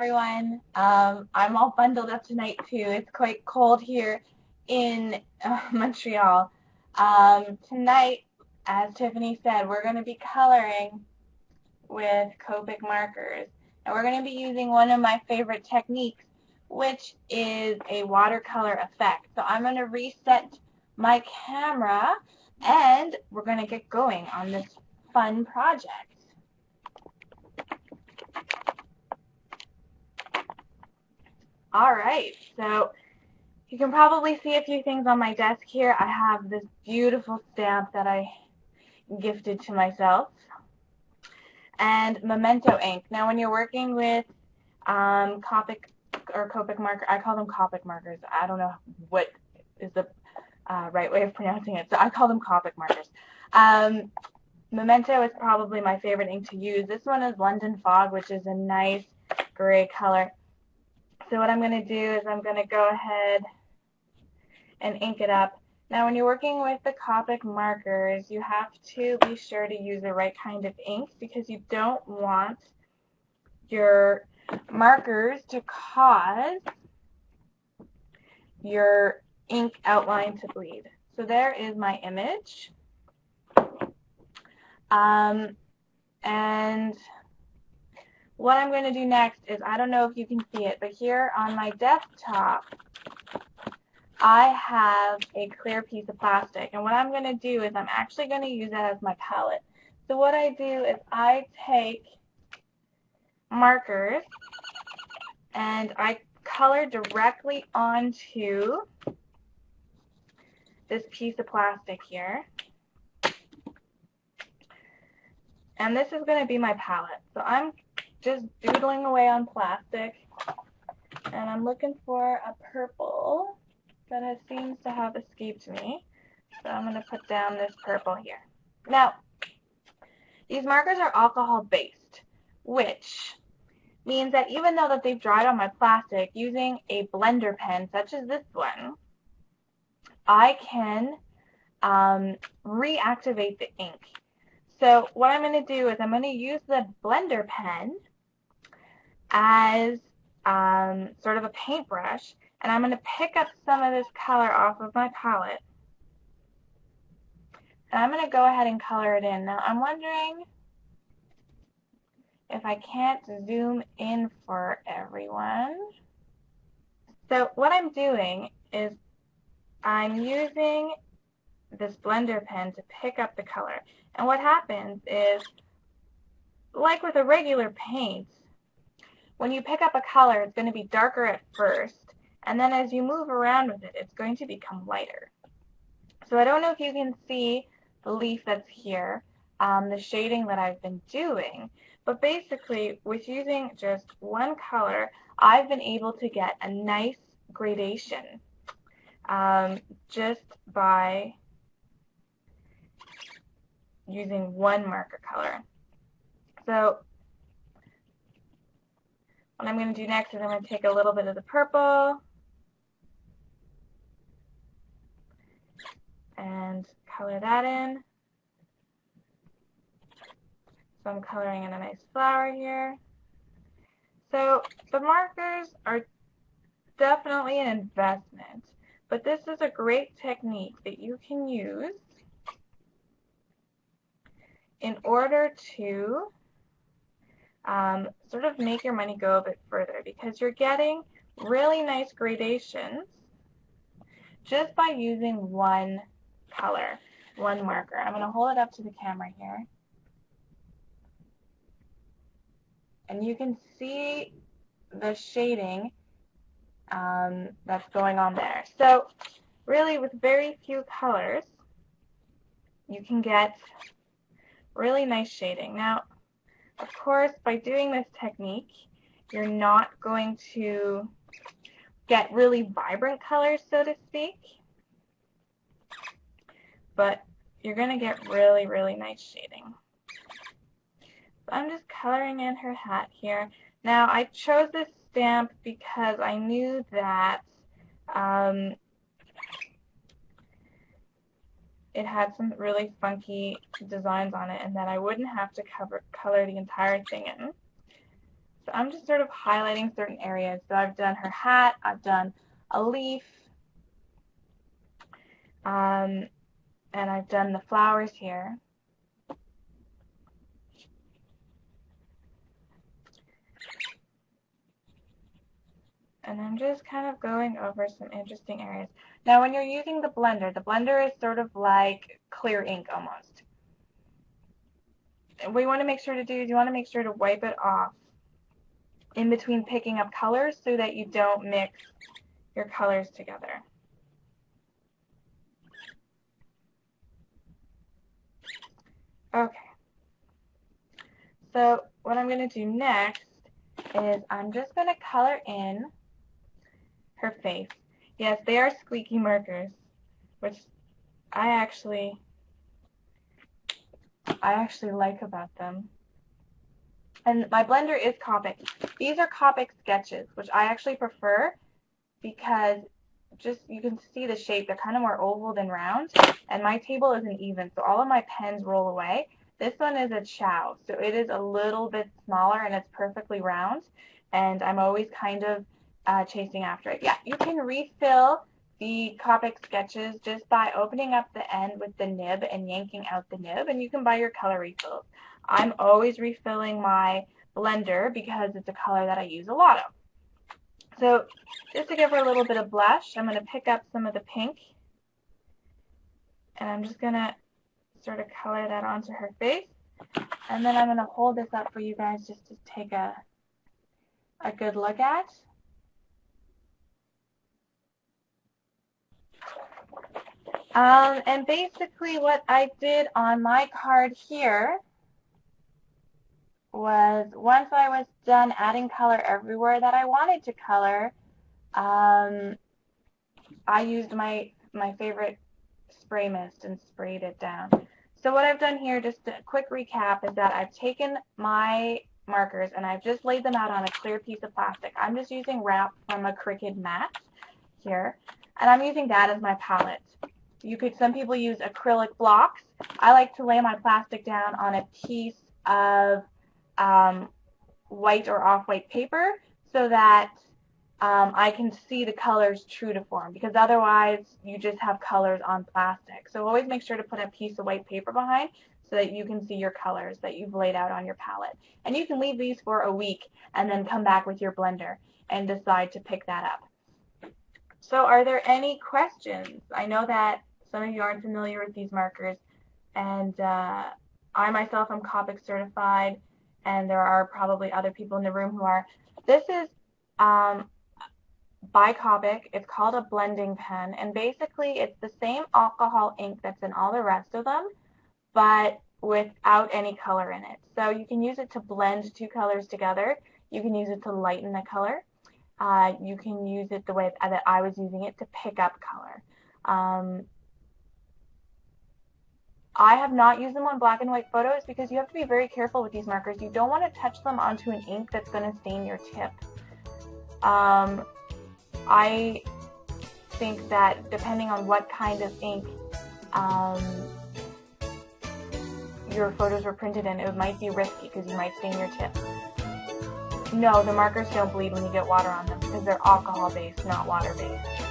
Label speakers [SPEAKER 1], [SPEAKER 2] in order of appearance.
[SPEAKER 1] everyone. I'm all bundled up tonight too. It's quite cold here in Montreal. Tonight, as Tiffany said, we're going to be coloring with Copic markers. And we're going to be using one of my favorite techniques, which is a watercolor effect. So I'm going to reset my camera and we're going to get going on this fun project. All right, so you can probably see a few things on my desk here. I have this beautiful stamp that I gifted to myself and Memento ink. Now when you're working with Copic or Copic marker, I call them Copic markers. I don't know what is the right way of pronouncing it, so I call them Copic markers. Memento is probably my favorite ink to use. This one is London Fog, which is a nice gray color. So what I'm going to do is I'm going to go ahead and ink it up. Now when you're working with the Copic markers, you have to be sure to use the right kind of ink because you don't want your markers to cause your ink outline to bleed. So there is my image. And what I'm going to do next is, I don't know if you can see it, but here on my desktop, I have a clear piece of plastic. And what I'm going to do is I'm actually going to use that as my palette. So what I do is I take markers and I color directly onto this piece of plastic here. And this is going to be my palette. So I'm just doodling away on plastic, and I'm looking for a purple that seems to have escaped me. So I'm going to put down this purple here. Now, these markers are alcohol-based, which means that even though that they've dried on my plastic, using a blender pen such as this one, I can reactivate the ink. So what I'm going to do is I'm going to use the blender pen as sort of a paintbrush, and I'm going to pick up some of this color off of my palette, and I'm going to go ahead and color it in. Now I'm wondering if I can't zoom in for everyone. So what I'm doing is I'm using this blender pen to pick up the color. And what happens is, like with a regular paint, when you pick up a color, it's going to be darker at first, and then as you move around with it, it's going to become lighter. So I don't know if you can see the leaf that's here, the shading that I've been doing, but basically with using just one color, I've been able to get a nice gradation just by using one marker color. So what I'm going to do next is I'm going to take a little bit of the purple and color that in. So I'm coloring in a nice flower here. So the markers are definitely an investment, but this is a great technique that you can use in order to sort of make your money go a bit further, because you're getting really nice gradations just by using one color, one marker. I'm going to hold it up to the camera here, and you can see the shading that's going on there. So really with very few colors you can get really nice shading. Now of course by doing this technique you're not going to get really vibrant colors, so to speak, but you're going to get really, really nice shading. So I'm just coloring in her hat here. Now I chose this stamp because I knew that it had some really funky designs on it and that I wouldn't have to color the entire thing in. So I'm just sort of highlighting certain areas. So I've done her hat, I've done a leaf, and I've done the flowers here. And I'm just kind of going over some interesting areas. Now when you're using the blender is sort of like clear ink almost. And what you want to make sure to do is you want to make sure to wipe it off in between picking up colors so that you don't mix your colors together. Okay. So what I'm going to do next is I'm just going to color in her face. Yes, they are squeaky markers, which I actually like about them. And my blender is Copic. These are Copic sketches, which I actually prefer because just you can see the shape. They're kind of more oval than round, and my table isn't even, so all of my pens roll away. This one is a Chow, so it is a little bit smaller and it's perfectly round, and I'm always kind of chasing after it. Yeah, you can refill the Copic sketches just by opening up the end with the nib and yanking out the nib, and you can buy your color refills. I'm always refilling my blender because it's a color that I use a lot of. So just to give her a little bit of blush, I'm going to pick up some of the pink, and I'm just going to sort of color that onto her face, and then I'm going to hold this up for you guys just to take a good look at. And basically what I did on my card here was once I was done adding color everywhere that I wanted to color, I used my favorite spray mist and sprayed it down. So what I've done here, just a quick recap, is that I've taken my markers and I've just laid them out on a clear piece of plastic. I'm just using wrap from a Cricut mat here, and I'm using that as my palette. Some people use acrylic blocks. I like to lay my plastic down on a piece of white or off-white paper so that I can see the colors true to form, because otherwise you just have colors on plastic. So always make sure to put a piece of white paper behind so that you can see your colors that you've laid out on your palette. And you can leave these for a week and then come back with your blender and decide to pick that up. So are there any questions? I know that some of you aren't familiar with these markers, and I myself am Copic certified, and there are probably other people in the room who are. This is by Copic. It's called a blending pen, and basically it's the same alcohol ink that's in all the rest of them, but without any color in it. So you can use it to blend two colors together. You can use it to lighten the color. You can use it the way that I was using it to pick up color. I have not used them on black and white photos because you have to be very careful with these markers. You don't want to touch them onto an ink that's going to stain your tip. I think that depending on what kind of ink your photos were printed in, it might be risky because you might stain your tip. No, the markers don't bleed when you get water on them because they're alcohol-based, not water-based.